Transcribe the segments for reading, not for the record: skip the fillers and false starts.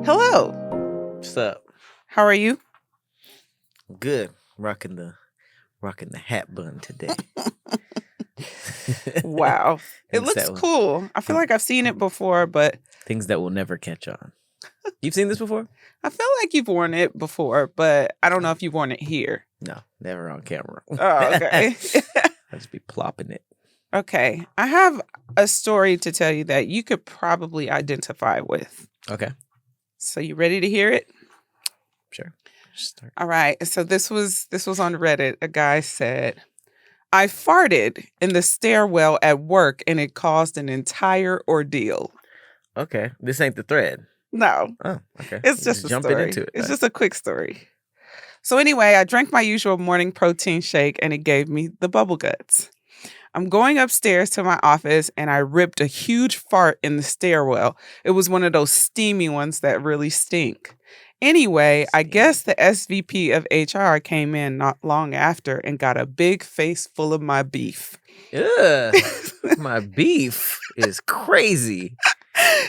Hello. What's up? How are you? Good. Rocking the hat bun today. Wow. It Things looks that will- cool. I feel like I've seen it before, but Things that will never catch on. You've seen this before? I feel like you've worn it before, but I don't know if you've worn it here. No, never on camera. Oh, okay. I'll just be plopping it. Okay. I have a story to tell you that you could probably identify with. Okay. So you ready to hear it? Sure. Start. All right. So this was on Reddit. A guy said, I farted in the stairwell at work and it caused an entire ordeal. Okay. This ain't the thread. No. Oh, okay. It's just a jumping story. into it. It's just a quick story. So anyway, I drank my usual morning protein shake and it gave me the bubble guts. I'm going upstairs to my office and I ripped a huge fart in the stairwell. It was one of those steamy ones that really stink. Anyway, I guess the SVP of HR came in not long after and got a big face full of my beef. Ugh. My beef is crazy.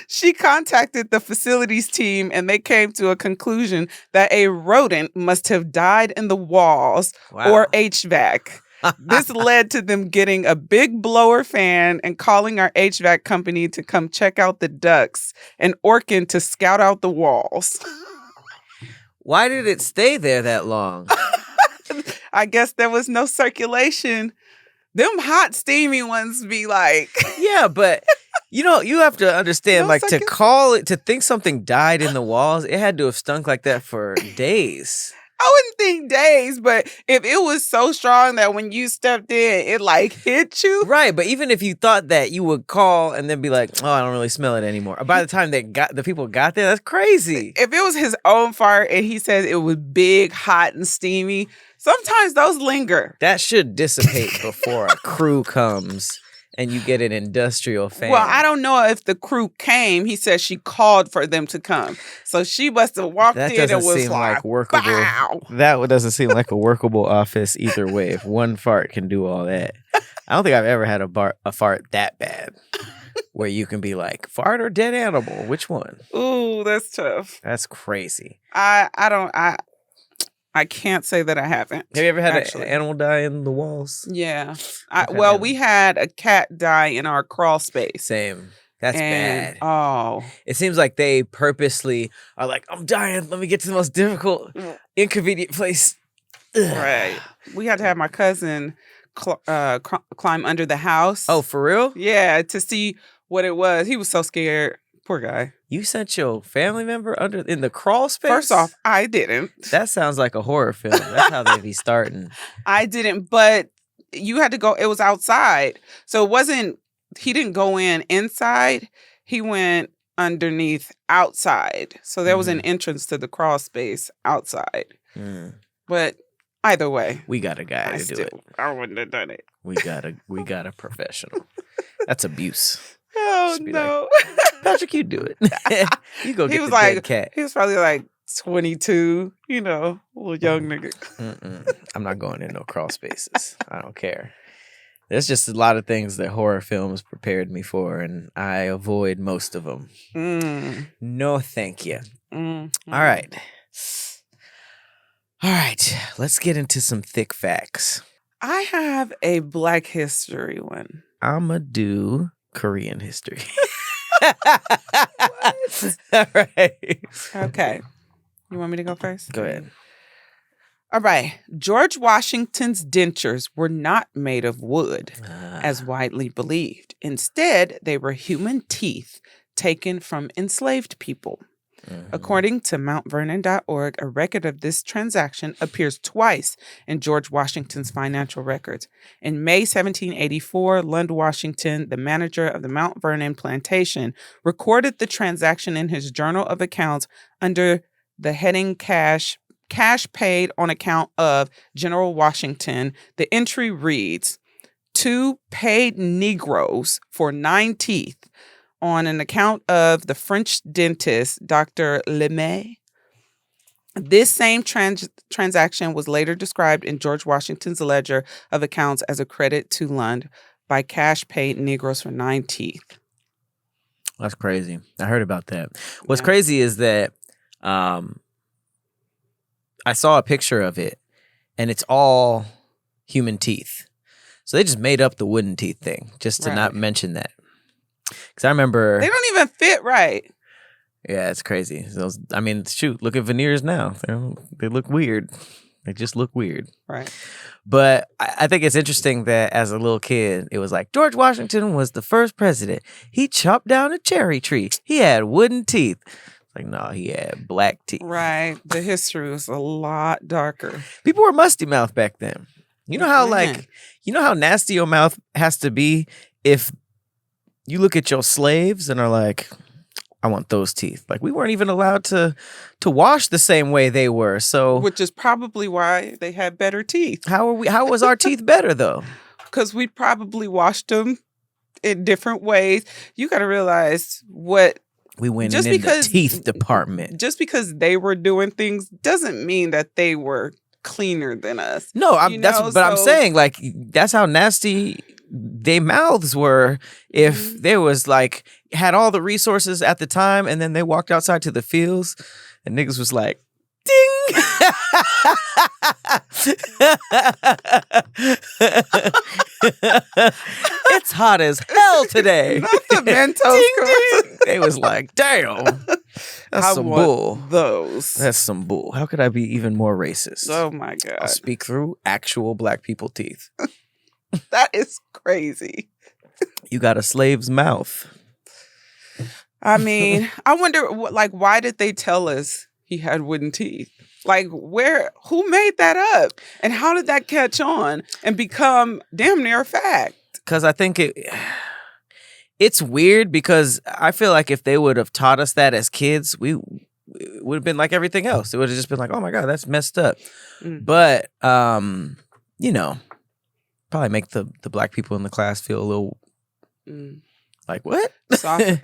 She contacted the facilities team and they came to a conclusion that a rodent must have died in the walls or HVAC. This led to them getting a big blower fan and calling our HVAC company to come check out the ducts and Orkin to scout out the walls. Why did it stay there that long? I guess there was no circulation. Them hot, steamy ones be like... Yeah, but you have to understand, No to think something died in the walls, it had to have stunk like that for days. I wouldn't think days, but if it was so strong that when you stepped in, it like hit you. Right, but even if you thought that, you would call and then be like, oh, I don't really smell it anymore. By the time the people got there, that's crazy. If it was his own fart and he says it was big, hot, and steamy, sometimes those linger. That should dissipate before a crew comes and you get an industrial fan. Well, I don't know if the crew came. He said she called for them to come. So she must have walked in and was seem like workable. Bow. That doesn't seem like a workable office either way. If one fart can do all that. I don't think I've ever had a fart that bad where you can be like, fart or dead animal? Which one? Ooh, that's tough. That's crazy. I can't say that I haven't. Have you ever had an animal die in the walls? Yeah. We had a cat die in our crawl space. Same. That's bad. Oh. It seems like they purposely are like, I'm dying. Let me get to the most difficult, inconvenient place. Ugh. Right. We had to have my cousin climb under the house. Oh, for real? Yeah, to see what it was. He was so scared. Poor guy. You sent your family member in the crawl space? First off, I didn't. That sounds like a horror film. That's how they be starting. I didn't, but you had to go. It was outside. So it wasn't, he didn't go inside. He went underneath outside. So there was an entrance to the crawl space outside. But either way. We got a guy to do it. I wouldn't have done it. We got a professional. That's abuse. Oh, no. Like, Patrick, you do it. You go get the dead cat. He was probably like 22, little young nigga. I'm not going in no crawl spaces. I don't care. There's just a lot of things that horror films prepared me for, and I avoid most of them. No, thank you. All right. Let's get into some thick facts. I have a Black History one. I'ma do Korean history. All right. Okay. You want me to go first? Go ahead. All right. George Washington's dentures were not made of wood, as widely believed. Instead, they were human teeth taken from enslaved people. According to MountVernon.org, a record of this transaction appears twice in George Washington's financial records. In May 1784, Lund Washington, the manager of the Mount Vernon plantation, recorded the transaction in his journal of accounts under the heading cash paid on account of General Washington. The entry reads, 2 paid Negroes for 9 teeth on an account of the French dentist, Dr. Lemay. This same transaction was later described in George Washington's ledger of accounts as a credit to Lund by cash paid Negroes for 9 teeth. That's crazy. I heard about that. What's crazy is that I saw a picture of it, and it's all human teeth. So they just made up the wooden teeth thing just to not mention that. Because I remember... They don't even fit right. Yeah, it's crazy. I mean, shoot, look at veneers now. They look weird. They just look weird. Right. But I think it's interesting that as a little kid, it was like, George Washington was the first president. He chopped down a cherry tree. He had wooden teeth. Like, no, he had black teeth. Right. The history was a lot darker. People were musty mouth back then. You know how how nasty your mouth has to be if you look at your slaves and are like, I want those teeth. Like, we weren't even allowed to wash the same way they were. So, which is probably why they had better teeth. How was our teeth better though? Because we probably washed them in different ways. You got to realize what we went in the teeth department. Just because they were doing things doesn't mean that they were cleaner than us. No, I'm saying, like, that's how nasty their mouths were. If there was like had all the resources at the time, and then they walked outside to the fields, and niggas was like, ding. It's hot as hell today. Not the Mentos. They was like, damn. That's some bull. Those. That's some bull. How could I be even more racist? Oh my God. I'll speak through actual black people teeth. That is crazy. You got a slave's mouth. I mean, I wonder, like, why did they tell us he had wooden teeth? Like, who made that up? And how did that catch on and become damn near a fact? Because I think it's weird, because I feel like if they would have taught us that as kids, it would have been like everything else. It would have just been like, oh my God, that's messed up. But, probably make the black people in the class feel a little like, what?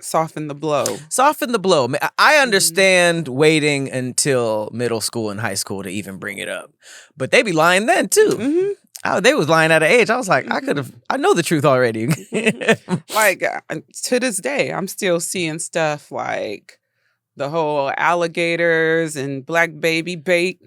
Soften the blow. Soften the blow. I understand waiting until middle school and high school to even bring it up. But they be lying then too. They was lying at an age. I was like, I know the truth already. Like, to this day, I'm still seeing stuff like the whole alligators and black baby bait.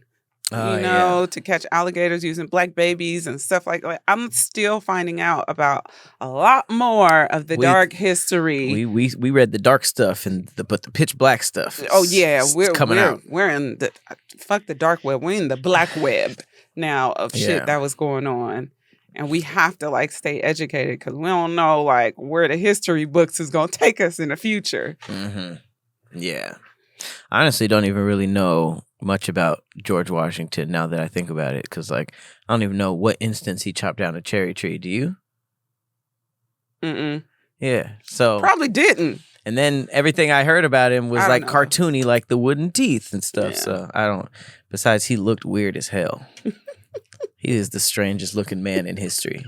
To catch alligators using black babies and stuff like that. I'm still finding out about a lot more of the dark history. We read the dark stuff but the pitch black stuff. Oh yeah, we're coming out. We're in the fuck the dark web. We're in the black web now of shit that was going on, and we have to like stay educated because we don't know like where the history books is gonna take us in the future. Yeah, I honestly don't even really know much about George Washington now that I think about it, because like I don't even know what instance he chopped down a cherry tree. Do you? Yeah, so probably didn't. And then everything I heard about him was like cartoony, like the wooden teeth and stuff. So I don't. Besides, he looked weird as hell. He is the strangest looking man in history.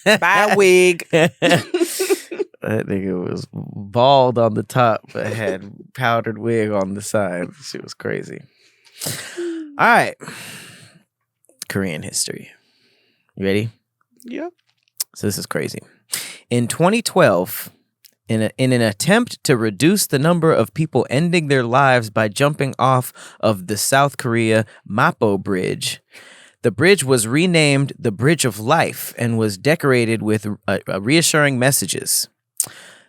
Buy a wig. That nigga was bald on the top, but had powdered wig on the side. Shit was crazy. All right. Korean history. You ready? Yep. So this is crazy. In 2012, in an attempt to reduce the number of people ending their lives by jumping off of the South Korea Mapo Bridge, the bridge was renamed the Bridge of Life and was decorated with reassuring messages.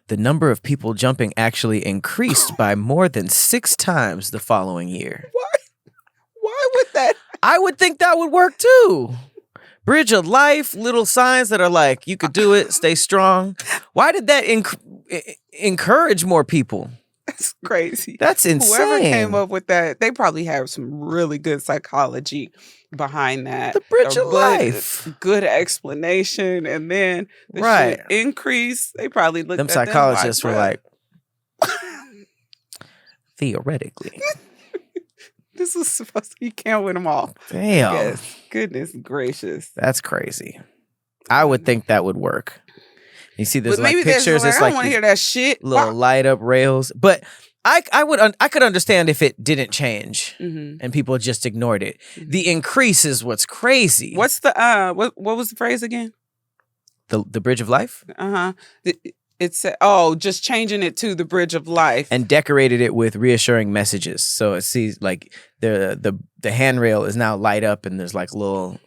The number of people jumping actually increased by more than 6 times the following year. Why would that? I would think that would work too. Bridge of Life, little signs that are like, you could do it, stay strong. Why did that encourage more people? That's crazy. That's insane. Whoever came up with that, they probably have some really good psychology behind that. The Bridge of Life. Good explanation. And then the shit increase. They probably looked them at psychologists them were like, theoretically. This is supposed to, you can't win them all. Damn. Yes. Goodness gracious. That's crazy. I would think that would work. You see, there's like maybe pictures. It's I don't want to hear that shit. Little light up rails. But I could understand if it didn't change and people just ignored it. The increase is what's crazy. What's the what was the phrase again? The Bridge of Life? It said, just changing it to the Bridge of Life. And decorated it with reassuring messages. So it sees like the handrail is now light up and there's like little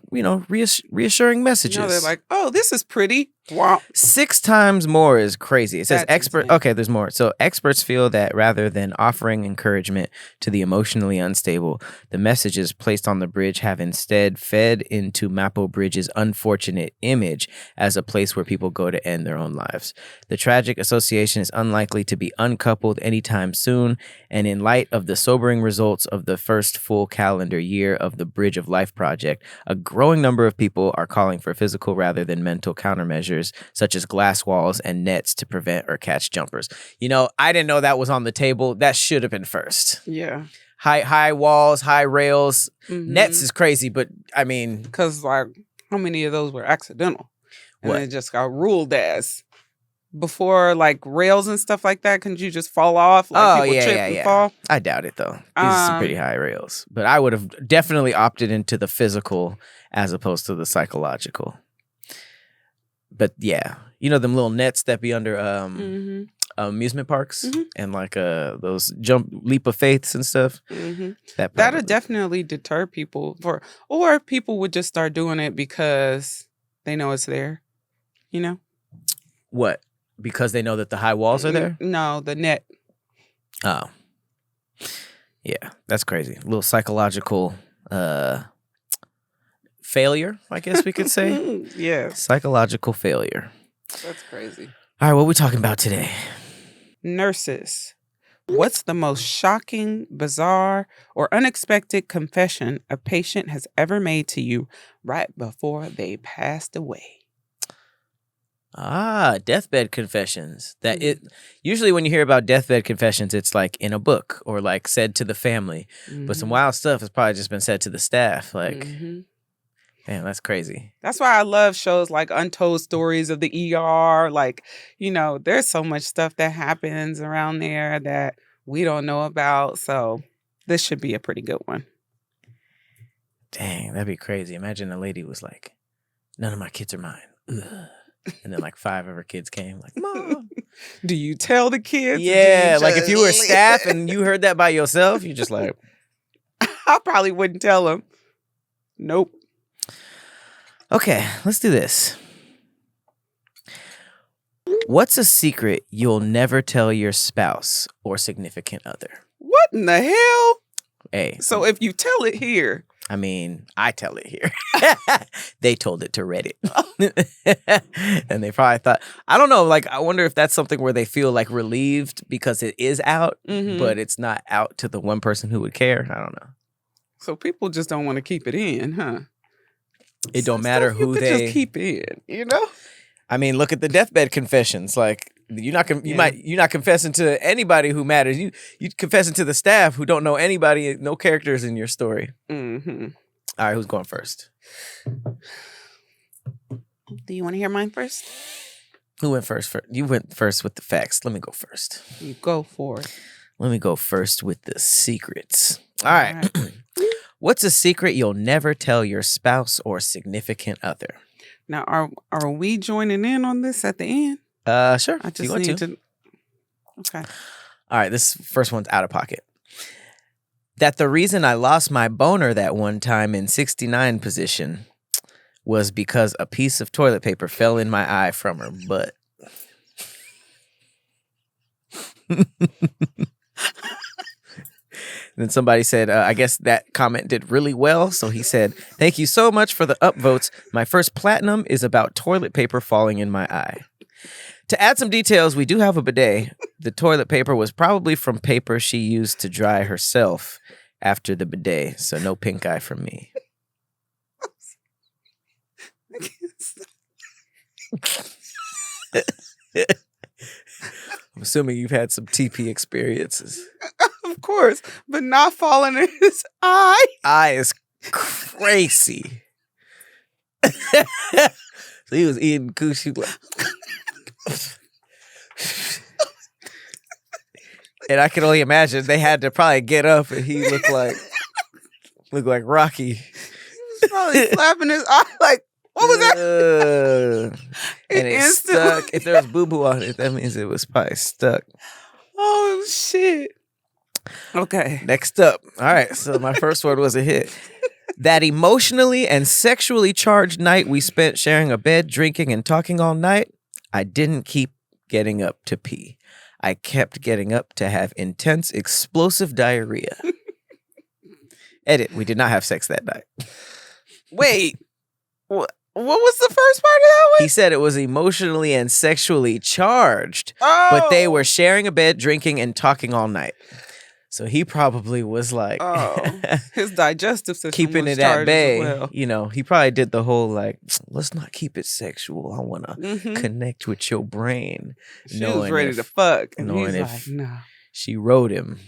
reassuring messages. They're like, this is pretty. Wow. 6 times more is crazy. It says That's Okay, there's more. So experts feel that rather than offering encouragement to the emotionally unstable, the messages placed on the bridge have instead fed into Mapo Bridge's unfortunate image as a place where people go to end their own lives. The tragic association is unlikely to be uncoupled anytime soon, and in light of the sobering results of the first full calendar year of the Bridge of Life project, a growing number of people are calling for physical rather than mental countermeasures, such as glass walls and nets to prevent or catch jumpers. I didn't know that was on the table. That should have been first. Yeah. High walls, high rails. Mm-hmm. Nets is crazy, but I mean... Because, like, how many of those were accidental? And it just got ruled as... Before, like, rails and stuff like that, couldn't you just fall off? Like, people trip and fall? I doubt it, though. These are some pretty high rails. But I would have definitely opted into the physical as opposed to the psychological. But, yeah. Them little nets that be under amusement parks and, like, those leap of faiths and stuff. Mm-hmm. That'll definitely deter people. Or people would just start doing it because they know it's there, What? Because they know that the high walls are there? No, the net. Oh. Yeah, that's crazy. A little psychological failure, I guess we could say. Yeah. Psychological failure. That's crazy. All right, what are we talking about today? Nurses. What's the most shocking, bizarre, or unexpected confession a patient has ever made to you right before they passed away? Deathbed confessions. Usually when you hear about deathbed confessions, it's like in a book or like said to the family. Mm-hmm. But some wild stuff has probably just been said to the staff. Like, man, that's crazy. That's why I love shows like Untold Stories of the ER. Like, there's so much stuff that happens around there that we don't know about. So this should be a pretty good one. Dang, that'd be crazy. Imagine a lady was like, none of my kids are mine. Ugh. And then like 5 of her kids came like, Mom. Do you tell the kids? Yeah, like if you were staff and you heard that by yourself, you're just like. I probably wouldn't tell them. Nope. Okay, let's do this. What's a secret you'll never tell your spouse or significant other? What in the hell? Hey. So if you tell it here. I mean, I tell it here. They told it to Reddit. And they probably thought, I don't know, like, I wonder if that's something where they feel like relieved because it is out, but it's not out to the one person who would care. I don't know. So people just don't want to keep it in, huh? It don't matter who they just keep in, I mean, look at the deathbed confessions. Like, you're not confessing to anybody who matters. You confessing to the staff who don't know anybody, no characters in your story. Mm-hmm. All right, who's going first? Do you want to hear mine first? Who went first? You went first with the facts. Let me go first. You go for it. Let me go first with the secrets. All right. What's a secret you'll never tell your spouse or significant other? Now, are we joining in on this at the end? Sure. I just need to. Okay. All right. This first one's out of pocket. That the reason I lost my boner that one time in 69 position was because a piece of toilet paper fell in my eye from her butt. Then somebody said, I guess that comment did really well. So he said, thank you so much for the upvotes. My first platinum is about toilet paper falling in my eye. To add some details, we do have a bidet. The toilet paper was probably from paper she used to dry herself after the bidet. So no pink eye from me. I'm assuming you've had some TP experiences. Of course, but not falling in his eye. Eye is crazy. So he was eating coochie and I can only imagine they had to probably get up and he looked like Rocky. He was probably slapping his eye like, what was that? and it's stuck. If there was boo-boo on it, that means it was probably stuck. Oh, shit. Okay. Next up. All right. So my first word was a hit. That emotionally and sexually charged night we spent sharing a bed, drinking, and talking all night, I didn't keep getting up to pee. I kept getting up to have intense, explosive diarrhea. Edit. We did not have sex that night. Wait. What was the first part of that one? He said it was emotionally and sexually charged, Oh. but they were sharing a bed, drinking, and talking all night. So he probably was like, his digestive system keeping was it at charged bay. as well. You know, he probably did the whole like, let's not keep it sexual. I want to connect with your brain. She was ready to fuck, and he's like, no. She wrote him.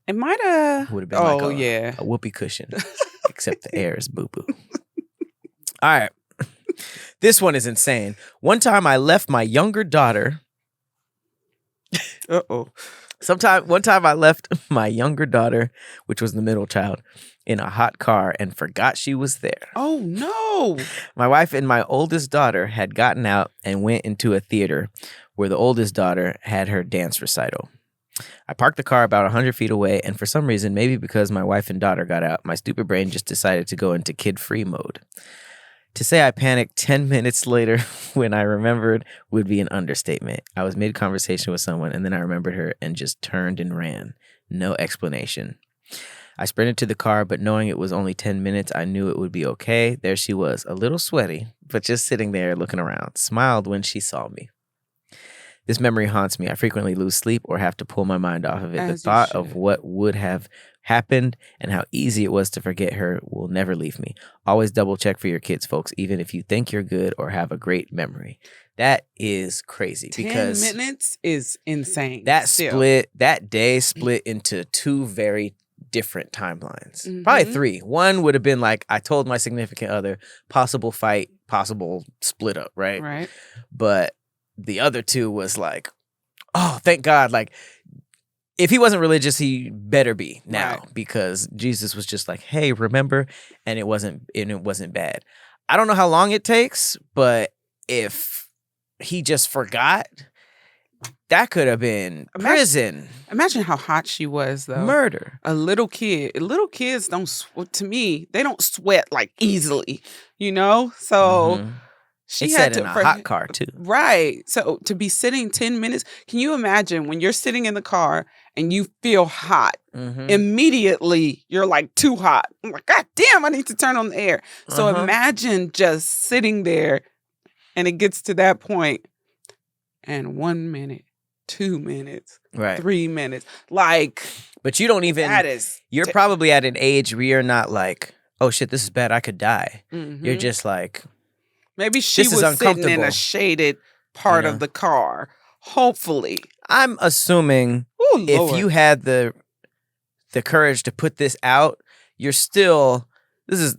It might have. Would have been a whoopee cushion, except the air is boo boo. All right, this one is insane. One time I left my younger daughter. One time I left my younger daughter, which was the middle child, in a hot car and forgot she was there. Oh, no. My wife and my oldest daughter had gotten out and went into a theater where the oldest daughter had her dance recital. I parked the car about 100 feet away, and for some reason, maybe because my wife and daughter got out, my stupid brain just decided to go into kid-free mode. To say I panicked 10 minutes later when I remembered would be an understatement. I was mid-conversation with someone, and then I remembered her and just turned and ran. No explanation. I sprinted to the car, but knowing it was only 10 minutes, I knew it would be okay. There she was, a little sweaty, but just sitting there looking around. Smiled when she saw me. This memory haunts me. I frequently lose sleep or have to pull my mind off of it. The thought of what would have happened and how easy it was to forget her will never leave me. Always double check for your kids, folks, even if you think you're good or have a great memory. That is crazy. 10 minutes is insane. That day split into two very different timelines. Probably three. One would have been like, I told my significant other, possible fight, possible split up, right? Right. But the other two was like, oh, thank God. Like, if he wasn't religious, he better be now, because Jesus was just like, hey, remember? And it wasn't bad. I don't know how long it takes, but if he just forgot, that could have been prison. Imagine how hot she was, though. Murder. A little kid. Little kids to me, they don't sweat like easily, you know? So she had in a hot car too. Right. So to be sitting 10 minutes, can you imagine when you're sitting in the car and you feel hot? Immediately you're like too hot. I'm like, God damn, I need to turn on the air. So imagine just sitting there and it gets to that point and 1 minute, 2 minutes, 3 minutes. Like, but you don't even, you're probably at an age where you're not like, oh shit, this is bad, I could die. You're just like, maybe she was sitting in a shaded part of the car. Hopefully. I'm assuming if you had the courage to put this out, you're still, this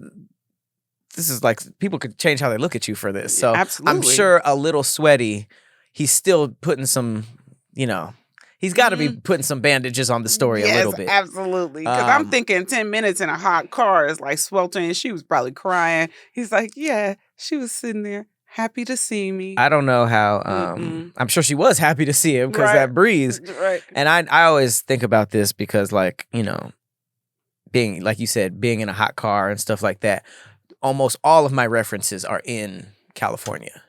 is like, people could change how they look at you for this. So absolutely. I'm sure a little sweaty, he's still putting some, he's got to be putting some bandages on the story a little bit. Absolutely. Because I'm thinking 10 minutes in a hot car is like sweltering. She was probably crying. He's like, yeah, she was sitting there happy to see me. I don't know how, I'm sure she was happy to see him because that breeze. Right. And I always think about this because, like, being, like you said, being in a hot car and stuff like that, almost all of my references are in California.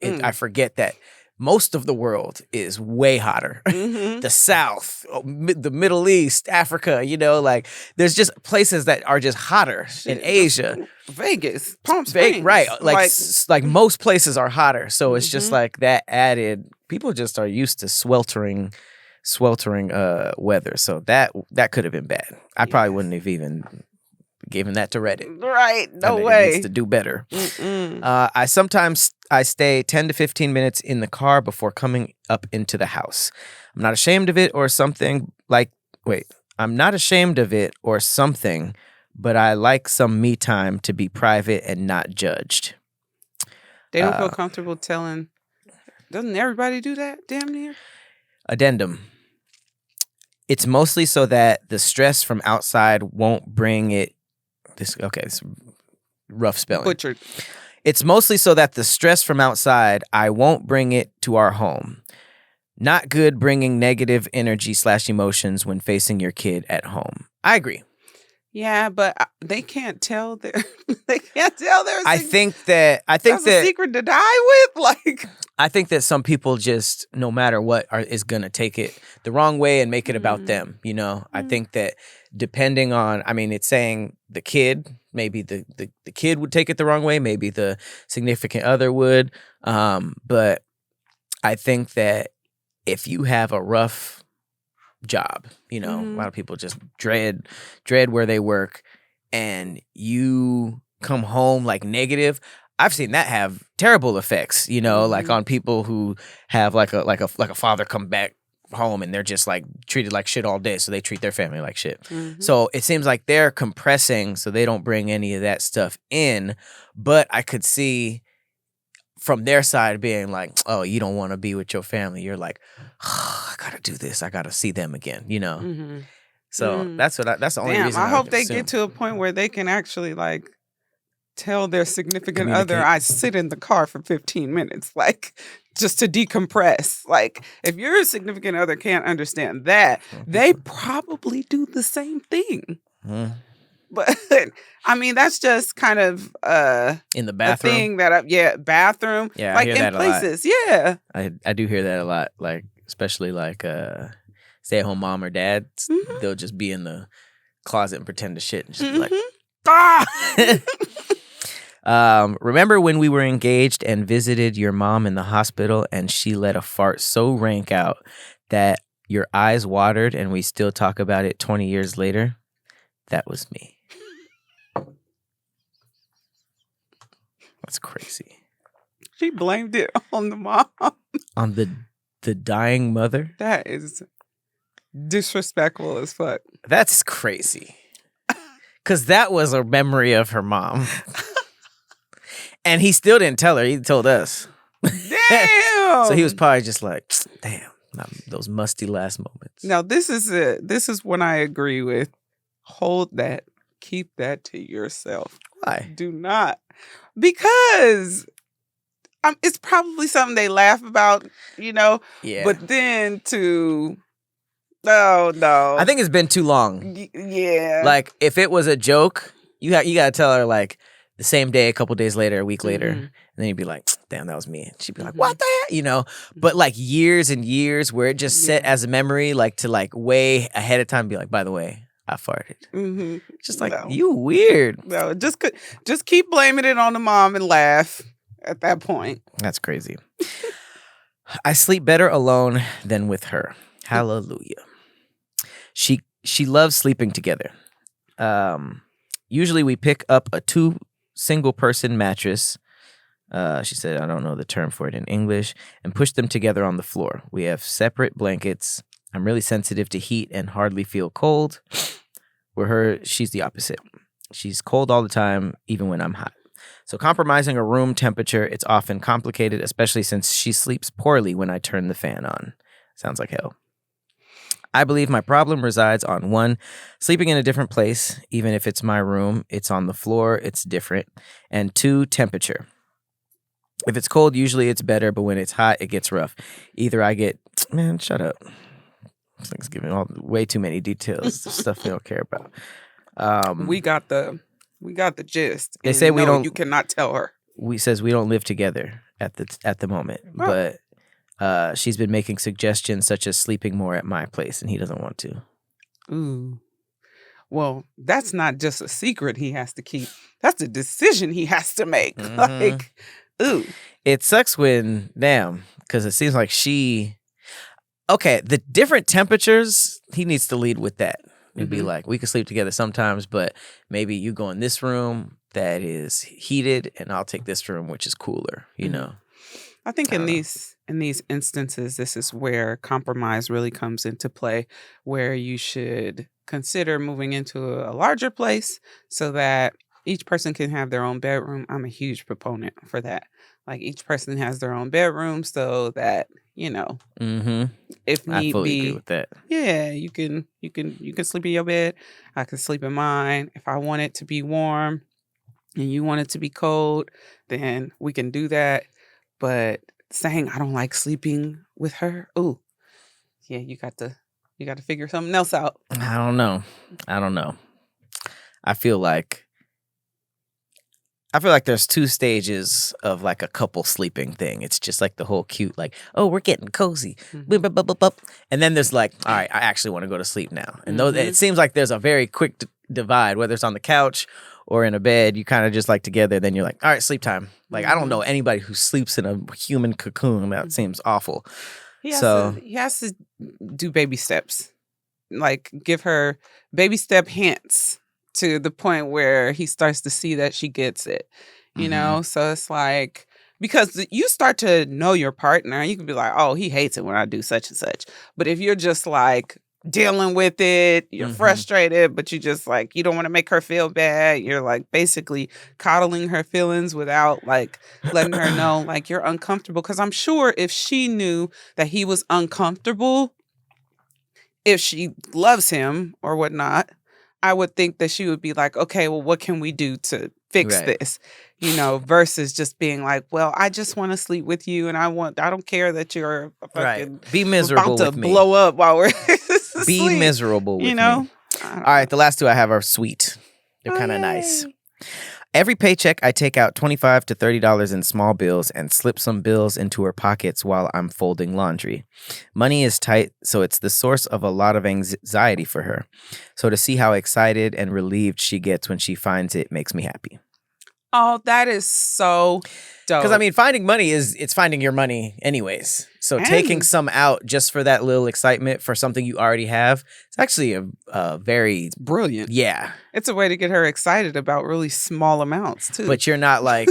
I forget that most of the world is way hotter. The South, the Middle East, Africa, like there's just places that are just hotter in Asia. Vegas, Palm Springs. Right. Like most places are hotter. So it's just like that added, people just are used to sweltering weather. So that could have been bad. I probably wouldn't have even given that to Reddit. Right. No way. Needs to do better. I stay 10 to 15 minutes in the car before coming up into the house. I'm not ashamed of it or something, but I like some me time to be private and not judged. They don't feel comfortable telling. Doesn't everybody do that? Damn near. Addendum. It's mostly so that the stress from outside won't bring it. It's rough spelling. Butchered. It's mostly so that the stress from outside, I won't bring it to our home. Not good bringing negative energy / emotions when facing your kid at home. I agree. Yeah, but they can't tell their they can't tell their I think that that's a secret to die with. Like, I think that some people just, no matter what, is gonna take it the wrong way and make it about them. You know, I think that depending on, I mean, it's saying the kid, maybe the kid would take it the wrong way, maybe the significant other would, but I think that if you have a rough job, you know, a lot of people just dread where they work, and you come home like negative. I've seen that have terrible effects, you know, like on people who have like a father come back home and they're just like treated like shit all day, so they treat their family like shit. So it seems like they're compressing so they don't bring any of that stuff in, but I could see from their side being like, oh, you don't want to be with your family. You're like, oh, I gotta do this. I gotta see them again, you know? So that's the only reason I hope they get to a point where they can actually like tell their significant other, I sit in the car for 15 minutes, like just to decompress. Like if your significant other can't understand that, they probably do the same thing. But I mean, that's just kind of in the bathroom. A thing that bathroom. Yeah, like I hear in that places. A lot. Yeah, I do hear that a lot. Like especially like stay-at-home mom or dad. They'll just be in the closet and pretend to shit and just be like, ah. Remember when we were engaged and visited your mom in the hospital and she let a fart so rank out that your eyes watered and we still talk about it 20 years later? That was me. That's crazy. She blamed it on the mom. On the dying mother? That is disrespectful as fuck. That's crazy. Because that was a memory of her mom. And he still didn't tell her. He told us. Damn! So he was probably just like, damn, those musty last moments. Now, this is it. This is when I agree with. Hold that. Keep that to yourself. Why? Do not. Because it's probably something they laugh about, you know? Yeah. But then oh, no. I think it's been too long. Yeah. Like, if it was a joke, you got to tell her, like, the same day, a couple days later, a week later. And then you'd be like, damn, that was me. And she'd be like, what the heck? You know? But, like, years and years where it just set as a memory, like, to, like, way ahead of time, be like, by the way, I farted. Just like, you weird. No, just keep blaming it on the mom and laugh at that point. That's crazy. I sleep better alone than with her. Hallelujah. She loves sleeping together. Usually we pick up a 2 single person mattress. She said, I don't know the term for it in English, and push them together on the floor. We have separate blankets. I'm really sensitive to heat and hardly feel cold. With her, she's the opposite. She's cold all the time, even when I'm hot. So compromising a room temperature, it's often complicated, especially since she sleeps poorly when I turn the fan on. Sounds like hell. I believe my problem resides on 1, sleeping in a different place. Even if it's my room, it's on the floor, it's different. And 2, temperature. If it's cold, usually it's better, but when it's hot, it gets rough. Either I get, man, shut up. This thing's giving way too many details, stuff they don't care about. We got the gist. They say we don't. You cannot tell her. We don't live together at the moment, but she's been making suggestions such as sleeping more at my place, and he doesn't want to. Ooh. Well, that's not just a secret he has to keep. That's a decision he has to make. Like, ooh. It sucks when, because it seems like okay, the different temperatures, he needs to lead with that. It'd be like, we can sleep together sometimes, but maybe you go in this room that is heated, and I'll take this room, which is cooler, you know? I think in these instances, this is where compromise really comes into play, where you should consider moving into a larger place so that each person can have their own bedroom. I'm a huge proponent for that. Like each person has their own bedroom so that, you know, if need I fully be, agree with that. Yeah, you can sleep in your bed. I can sleep in mine. If I want it to be warm, and you want it to be cold, then we can do that. But saying I don't like sleeping with her, ooh, yeah, you got to figure something else out. I don't know. I feel like there's two stages of like a couple sleeping thing. It's just like the whole cute, like, oh, we're getting cozy. And then there's like, all right, I actually want to go to sleep now. And those, it seems like there's a very quick divide, whether it's on the couch or in a bed. You kind of just like together. Then you're like, all right, sleep time. Like, I don't know anybody who sleeps in a human cocoon. That seems awful. He has to do baby steps. Like, give her baby step hints to the point where he starts to see that she gets it, you know? So it's like, because you start to know your partner, and you can be like, oh, he hates it when I do such and such. But if you're just like dealing with it, you're frustrated, but you just like, you don't want to make her feel bad. You're like basically coddling her feelings without like letting her know like you're uncomfortable. Because I'm sure if she knew that he was uncomfortable, if she loves him or whatnot, I would think that she would be like, okay, well, what can we do to fix this? You know, versus just being like, well, I just want to sleep with you, and I don't care that you're fucking be miserable about with to me. blow up while we're be miserable with you know? me. All right, the last two I have are sweet. They're kind of nice. Every paycheck, I take out $25 to $30 in small bills and slip some bills into her pockets while I'm folding laundry. Money is tight, so it's the source of a lot of anxiety for her. So to see how excited and relieved she gets when she finds it makes me happy. Oh, that is so dope. Because, I mean, finding money it's finding your money anyways. So taking some out just for that little excitement for something you already have, it's actually a very... brilliant. Yeah. It's a way to get her excited about really small amounts, too. But you're not like...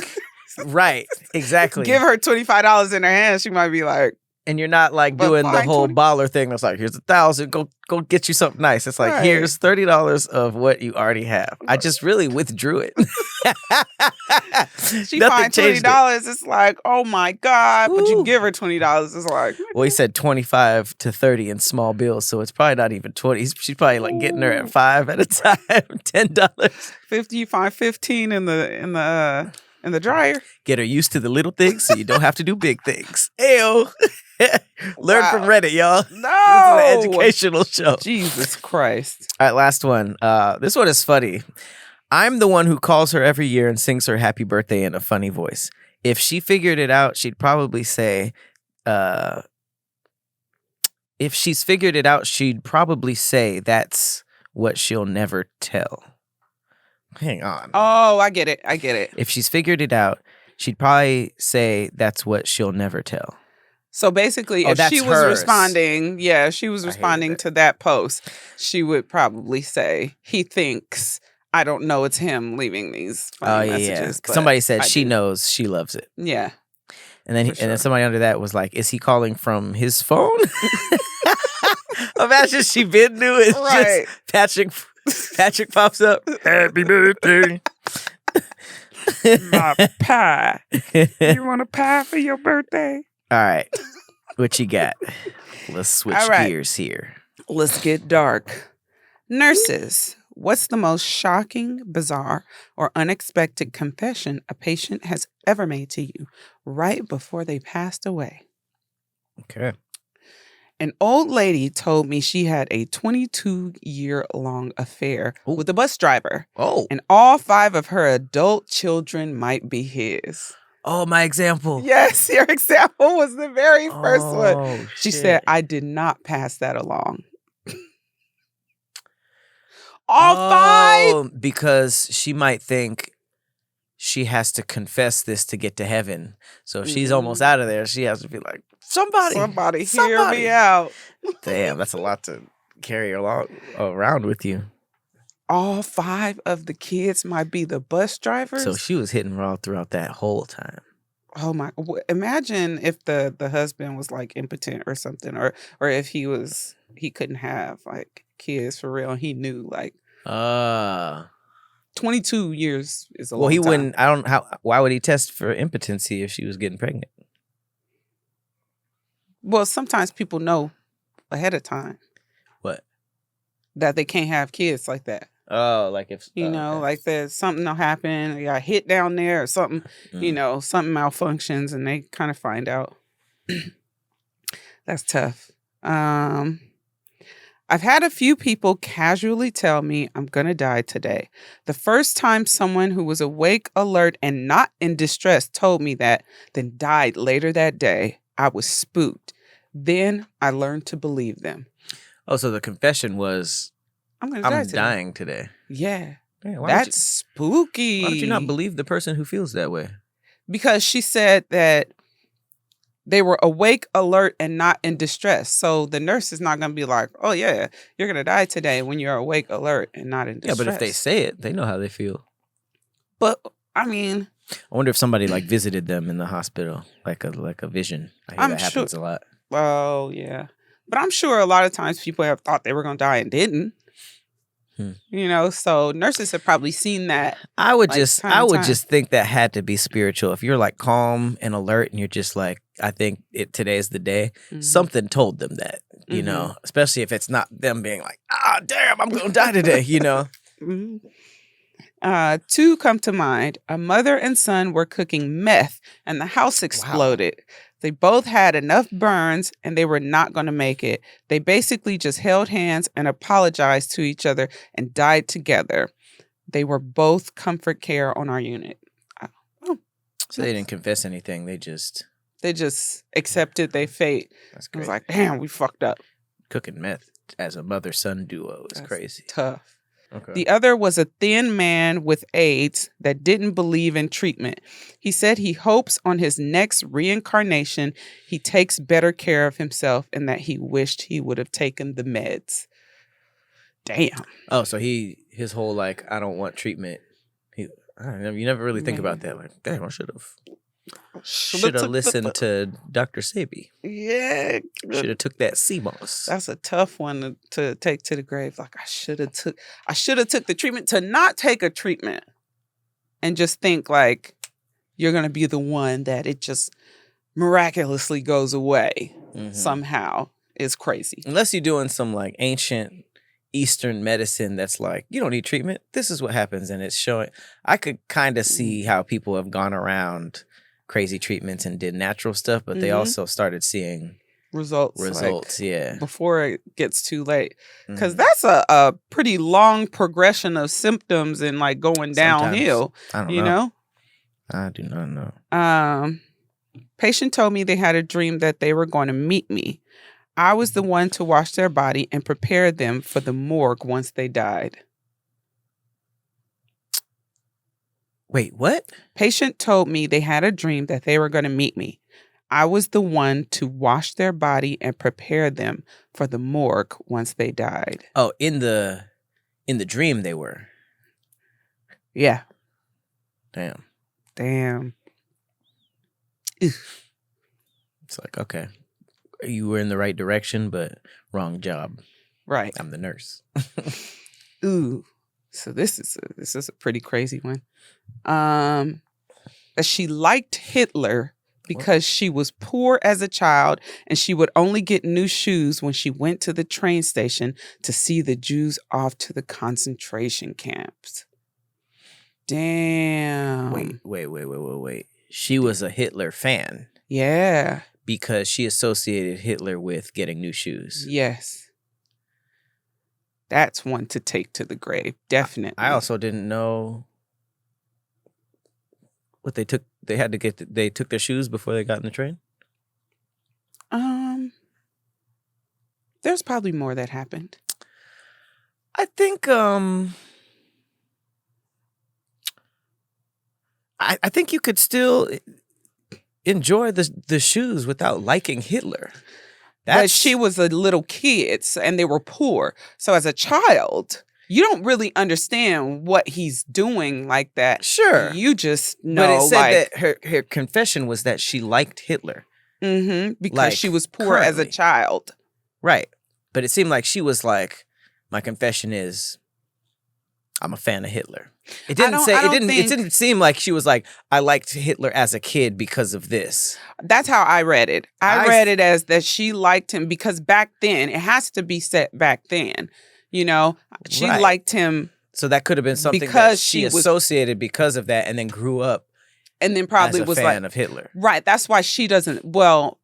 right. Exactly. Give her $25 in her hand, she might be like... And you're not like doing the whole baller thing that's like, here's $1,000, go get you something nice. It's like, here's $30 of what you already have. I just really withdrew it. She finds $20. It's like, oh my God. But you give her $20. It's like, well, he said 25 to 30 in small bills, so it's probably not even 20. She's probably like getting her at 5 at a time, $10. 50, you find 15 in the dryer. Get her used to the little things so you don't have to do big things. Ew. Learn from Reddit, y'all. No. This is an educational show. Jesus Christ. All right, last one. This one is funny. I'm the one who calls her every year and sings her happy birthday in a funny voice. If she figured it out, she'd probably say, that's what she'll never tell. Hang on. Oh, I get it. If she's figured it out, she'd probably say that's what she'll never tell. So basically, if she was responding, to that post, she would probably say, he thinks, I don't know, it's him leaving these funny messages. Yeah. Somebody said she knows she loves it. Yeah. And then somebody under that was like, is he calling from his phone? Imagine she been new. It's just Patrick pops up. Happy birthday. My pie. You want a pie for your birthday? All right. What you got? Let's switch gears here. Let's get dark. Nurses, what's the most shocking, bizarre, or unexpected confession a patient has ever made to you right before they passed away? Okay. An old lady told me she had a 22-year-long affair with a bus driver. Oh. And all 5 of her adult children might be his. Oh, my example. Yes, your example was the very first one. She shit. said, I did not pass that along. All 5? Because she might think she has to confess this to get to heaven. So if she's almost out of there, she has to be like, Somebody hear me out. Damn, that's a lot to carry around with you. All 5 of the kids might be the bus drivers. So she was hitting raw throughout that whole time. Oh my! Imagine if the husband was like impotent or something, or if he couldn't have like kids for real. He knew like 22 years is a long time. Well, he wouldn't. Why would he test for impotency if she was getting pregnant? Well, sometimes people know ahead of time. What? That they can't have kids like that. Oh, like if okay. Like there's something will happen, you got hit down there or something, something malfunctions and they kind of find out. That's tough. I've had a few people casually tell me I'm going to die today. The first time someone who was awake, alert, and not in distress told me that, then died later that day, I was spooked. Then I learned to believe them. Oh, so the confession was, I'm dying today. Yeah. Man, that's spooky. Why don't you not believe the person who feels that way? Because she said that they were awake, alert, and not in distress. So the nurse is not going to be like, oh, yeah, you're going to die today when you're awake, alert, and not in distress. Yeah, but if they say it, they know how they feel. But, I mean... I wonder if somebody, like, visited them in the hospital, like a vision. I hear that happens a lot. Oh, yeah. But I'm sure a lot of times people have thought they were going to die and didn't. So nurses have probably seen that. I would just think that had to be spiritual. If you're like calm and alert and you're just like, I think today's the day, something told them that, especially if it's not them being like, damn, I'm going to die today, Two come to mind. A mother and son were cooking meth and the house exploded. Wow. They both had enough burns and they were not going to make it. They basically just held hands and apologized to each other and died together. They were both comfort care on our unit. So they didn't confess anything. They just accepted their fate. That's crazy. It was like, damn, we fucked up. Cooking meth as a mother-son duo is crazy. Tough. Okay. The other was a thin man with AIDS that didn't believe in treatment. He said he hopes on his next reincarnation he takes better care of himself and that he wished he would have taken the meds. Damn. Oh, so his whole like, I don't want treatment. You never really think about that. Like, damn, I should have listened to Dr. Sebi. Yeah. Should have took that CMOS. That's a tough one to take to the grave. Like I should have took the treatment. To not take a treatment and just think like you're going to be the one that it just miraculously goes away somehow is crazy. Unless you're doing some like ancient Eastern medicine that's like, you don't need treatment. This is what happens. And it's showing. I could kind of see how people have gone around crazy treatments and did natural stuff, but they also started seeing results, like, before it gets too late. Because that's a pretty long progression of symptoms and like going downhill. I don't know. I do not know. Patient told me they had a dream that they were going to meet me. I was the one to wash their body and prepare them for the morgue once they died. Wait, what? Patient told me they had a dream that they were going to meet me. I was the one to wash their body and prepare them for the morgue once they died. Oh, in the dream they were. Yeah. Damn. It's like, okay. You were in the right direction, but wrong job. Right. I'm the nurse. Ooh. So this is a pretty crazy one. She liked Hitler because she was poor as a child and she would only get new shoes when she went to the train station to see the Jews off to the concentration camps. Damn. Wait. She was a Hitler fan. Yeah. Because she associated Hitler with getting new shoes. Yes. That's one to take to the grave. Definitely. I also didn't know what they took. They took their shoes before they got in the train? There's probably more that happened. I think I think you could still enjoy the shoes without liking Hitler. But she was a little kid and they were poor. So as a child, you don't really understand what he's doing like that. Sure. You just know. But it said that her confession was that she liked Hitler. Because she was poor as a child. Right. But it seemed like she was like, my confession is I'm a fan of Hitler. It didn't seem like she was like, I liked Hitler as a kid because of this. That's how I read it. I read it as that she liked him because back then, it has to be set back then. She liked him So that could have been something Because that she she was- associated because of that, and then grew up and then probably as a was fan like, of Hitler. right. That's why she doesn't. Well,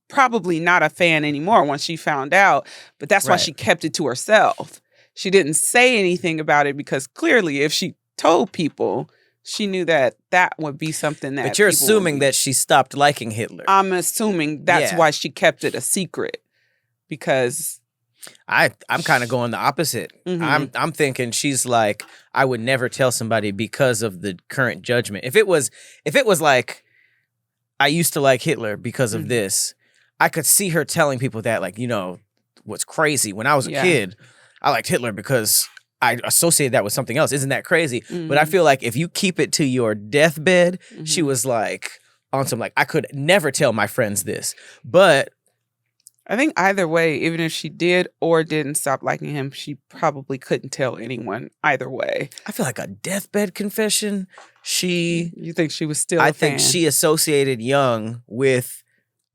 probably not a fan anymore once she found out. But that's why Right. she kept it to herself. She didn't say anything about it because clearly, if she told people, she knew that that would be something that. But you're people would assuming be- that she stopped liking Hitler. I'm assuming that's Yeah. why she kept it a secret because. I'm kind of going the opposite. Mhm. I'm thinking she's like, I would never tell somebody because of the current judgment. If it was like, I used to like Hitler because of Mhm. this, I could see her telling people that, like, you know, what's crazy. When I was a Yeah. kid, I liked Hitler because I associated that with something else. Isn't that crazy? But I Mhm. feel like if you keep it to your deathbed, she Mhm. was like on some, like, I could never tell my friends this. But I think either way, even if she did or didn't stop liking him, she probably couldn't tell anyone either way. I feel like a deathbed confession, You think she was still I a fan? think she associated young with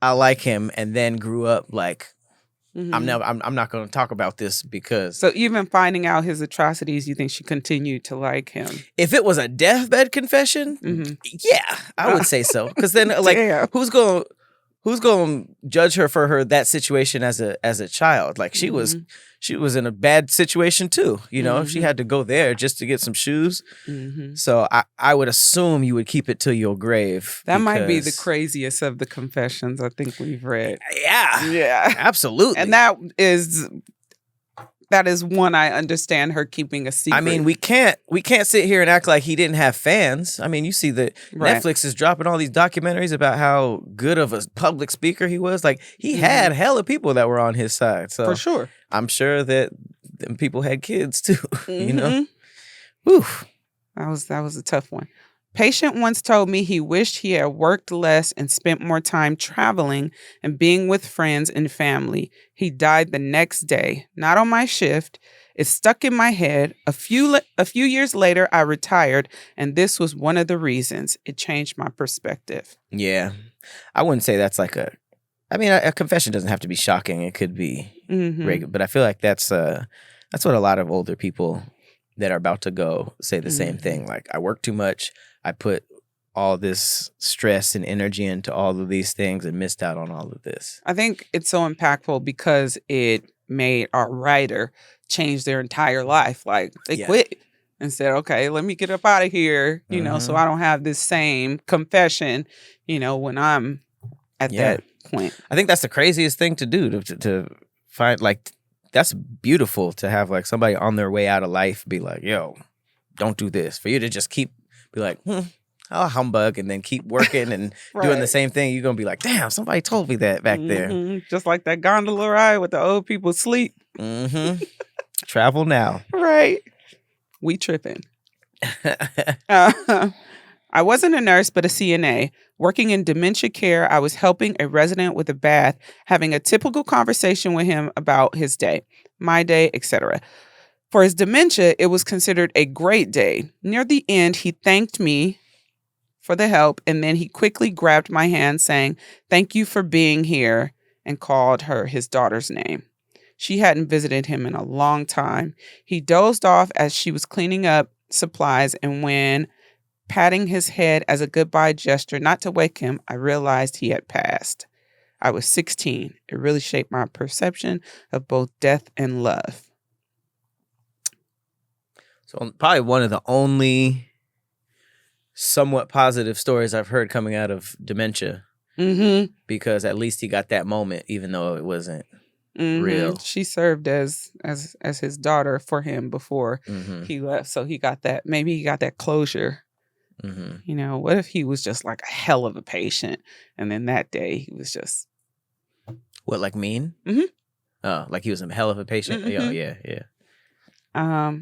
I like him, and then grew up like Mhm. I'm not going to talk about this because So even finding out his atrocities, you think she continued to like him? if it was a deathbed confession, Mhm. yeah, I would say so. Because then, like, Damn. who's going to judge her for that situation as a child? Like she was in a bad situation too. You know, she Mhm. had to go there just to get some shoes. Mhm. So I would assume you would keep it till your grave. That might be the because- craziest of the confessions I think we've read. Yeah, Yeah. absolutely. And that is one I understand her keeping a secret. I mean, we can't sit here and act like he didn't have fans. I mean, you see that Right. Netflix is dropping all these documentaries about how good of a public speaker he was. Like he Mhm. had hella people that were on his side. So For sure. I'm sure that them people had kids too. You know, Mhm. Whew. That was a tough one. Patient once told me he wished he had worked less and spent more time traveling and being with friends and family. He died the next day, not on my shift. It stuck in my head. A few years later, I retired, and this was one of the reasons. It changed my perspective. Yeah, I wouldn't say that's like a. I mean, a confession doesn't have to be shocking. It could be Mhm. regular, but I feel like that's what a lot of older people that are about to go say the same thing. Like, I work too much. I put all this stress and energy into all of these things and missed out on all of this. I think it's so impactful because it made our writer change their entire life. Like they Yeah. quit and said, okay, let me get up out of here, so I don't have this same confession, when I'm at that point. I think that's the craziest thing to do to find, like, that's beautiful to have like somebody on their way out of life be like, yo, don't do this. For you to just be like, I'll humbug and then keep working and doing the Right. same thing. You're going to be like, damn, somebody told me that back there. Mhm. Just like that gondola ride with the old people sleep. Mm-hmm. Travel now. Right. We tripping. I wasn't a nurse, but a CNA. Working in dementia care, I was helping a resident with a bath, having a typical conversation with him about his day, my day, etc. For his dementia, it was considered a great day. Near the end, he thanked me for the help, and then he quickly grabbed my hand, saying, "Thank you for being here," and called her his daughter's name. She hadn't visited him in a long time. He dozed off as she was cleaning up supplies, and when patting his head as a goodbye gesture, not to wake him, I realized he had passed. I was 16. It really shaped my perception of both death and love. So probably one of the only somewhat positive stories I've heard coming out of dementia, Mm-hmm. because at least he got that moment, even though it wasn't real. She served as his daughter for him before Mm-hmm. he left, so he got that. Maybe he got that closure. Mm-hmm. What if he was just like a hell of a patient, and then that day he was just What, like mean? Mhm. Oh, like he was a hell of a patient? Oh, Mhm. yeah.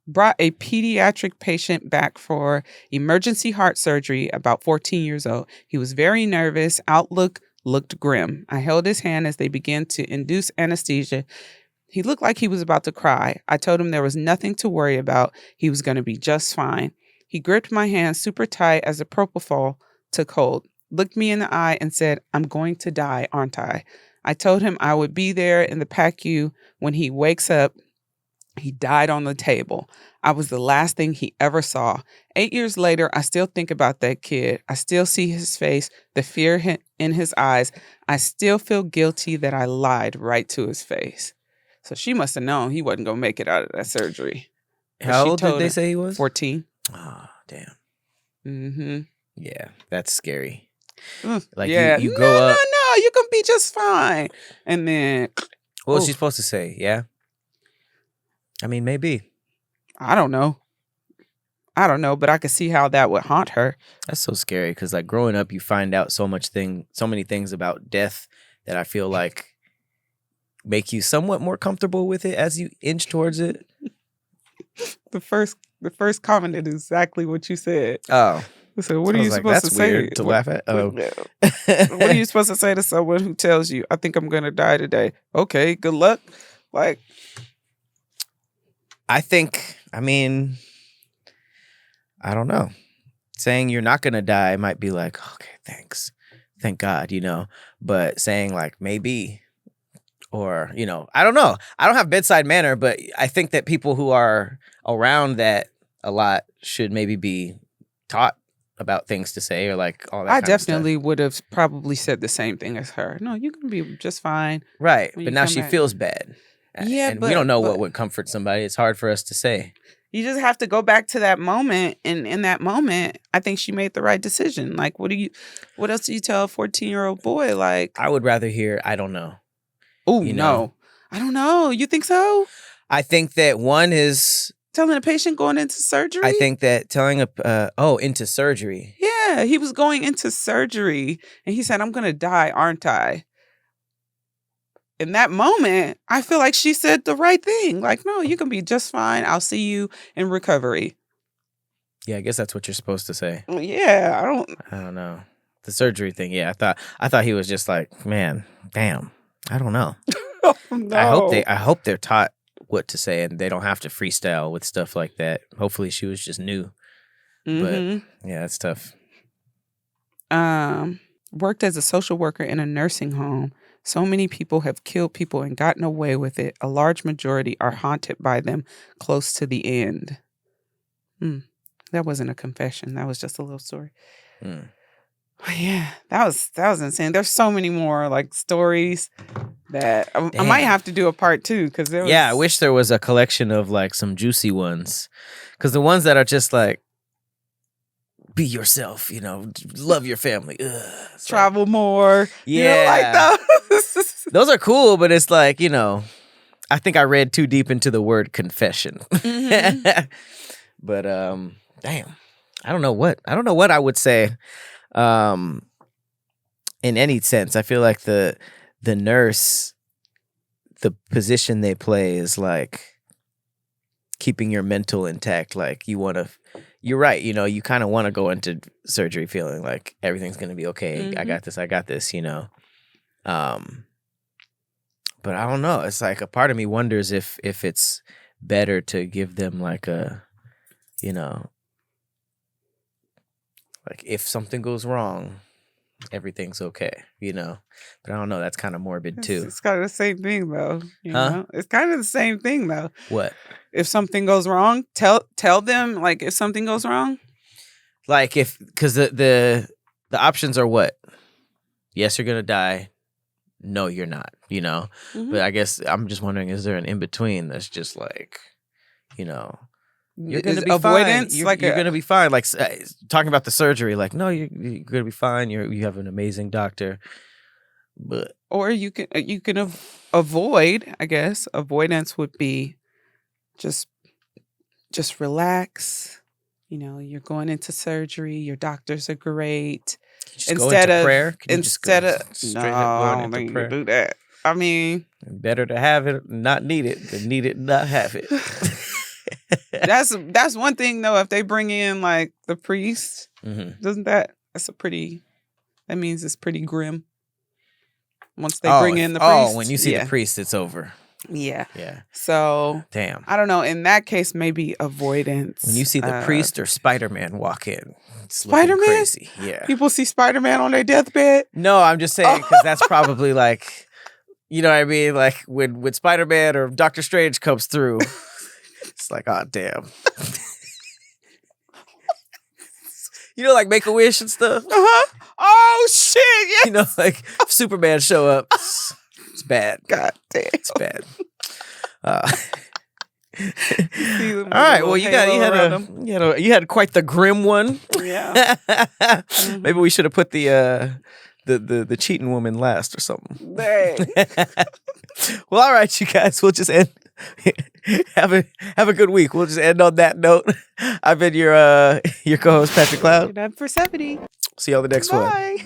Brought a pediatric patient back for emergency heart surgery, about 14 years old. He was very nervous. Outlook looked grim. I held his hand as they began to induce anesthesia. He looked like he was about to cry. I told him there was nothing to worry about. He was going to be just fine. He gripped my hand super tight as the propofol took hold, looked me in the eye and said, "I'm going to die, aren't I?" I told him I would be there in the PACU when he wakes up. He died on the table. I was the last thing he ever saw. 8 years later, I still think about that kid. I still see his face, the fear in his eyes. I still feel guilty that I lied right to his face. So she must have known he wasn't going to make it out of that surgery. How old did they say he was? 14. Oh, damn. Mm-hmm. Yeah, that's scary. Like, you grow up. No, you can be just fine. And then... What was she supposed to say? Yeah? I mean, maybe. I don't know, but I could see how that would haunt her. That's so scary because, like, growing up, you find out so many things about death that I feel like make you somewhat more comfortable with it as you inch towards it. The first comment is exactly what you said. Oh. So what are you supposed to say? Weird to laugh at? Oh. What are you supposed to say to someone who tells you, I think I'm going to die today? Okay, good luck. Like... I don't know. Saying you're not going to die might be like, okay, thanks. Thank God, But saying like, maybe, or, I don't know. I don't have bedside manner, but I think that people who are around that a lot should maybe be taught about things to say or like all that I kind of stuff. definitely would have probably said the same thing as her. No, you can be just fine. Right. But now she feels bad. Yeah, and we don't know what would comfort somebody. It's hard for us to say. You just have to go back to that moment, and in that moment, I think she made the right decision. Like, what else do you tell a 14-year-old boy? Like, I would rather hear, I don't know. Oh, no. I don't know. You think so? I think that one is telling a patient going into surgery. I think that telling into surgery. Yeah, he was going into surgery, and he said, "I'm going to die, aren't I?" In that moment, I feel like she said the right thing. Like, no, you can be just fine. I'll see you in recovery. Yeah, I guess that's what you're supposed to say. Yeah, I don't know. The surgery thing, yeah. I thought he was just like, man, damn. I don't know. Oh, no. I hope they're taught what to say and they don't have to freestyle with stuff like that. Hopefully she was just new. Mm-hmm. But yeah, it's tough. Worked as a social worker in a nursing home. So many people have killed people and gotten away with it. A large majority are haunted by them close to the end. That wasn't a confession. That was just a little story. Yeah, that was insane. There's so many more like stories that I might have to do a part 2 because there was... Yeah, I wish there was a collection of like some juicy ones, because the ones that are just like be yourself, love your family, travel more, like those. Those are cool, but it's like I think I read too deep into the word confession. Mm-hmm. But damn, I don't know what I would say. In any sense, I feel like the nurse, the position they play is like keeping your mental intact. Like you're right. You kind of want to go into surgery feeling like everything's going to be okay. Mm-hmm. I got this, but I don't know. It's like a part of me wonders if it's better to give them like a, like if something goes wrong, everything's okay, But I don't know. That's kind of morbid too. It's kind of the same thing though. Know? It's kind of the same thing though. What? If something goes wrong, tell them like if something goes wrong. Like because the options are what? Yes, you're gonna die. No, you're not. Mm-hmm. But I guess I'm just wondering: is there an in between that's just like, you're gonna be avoidance? Fine. You're gonna be fine. Like talking about the surgery, like no, you're gonna be fine. You have an amazing doctor, but or you can avoid. I guess avoidance would be just relax. You're going into surgery. Your doctors are great. Instead of prayer, I don't think you can do that. I mean, better to have it, not need it, than need it, not have it. That's one thing though. If they bring in like the priest, doesn't that means it's pretty grim. Once they bring in the priest. When you see the priest, it's over. Yeah. Yeah. So damn. I don't know. In that case, maybe avoidance. When you see the priest or Spider-Man walk in, it's Spider-Man? crazy. Yeah. People see Spider-Man on their deathbed. No, I'm just saying because that's probably like, you know what I mean? Like when Spider-Man or Doctor Strange comes through, It's like, oh damn. You know, like Make-A-Wish and stuff. Oh shit! Yes. You know, like Superman show up. It's bad. God damn. It's bad. All See them with right. a Well, little halo you had quite the grim one. Yeah. Maybe we should have put the cheating woman last or something. Dang. Well, all right, you guys. We'll just end. Have a good week. We'll just end on that note. I've been your co-host Patrick Cloud. And I'm Persephone. See you on the next one. Bye.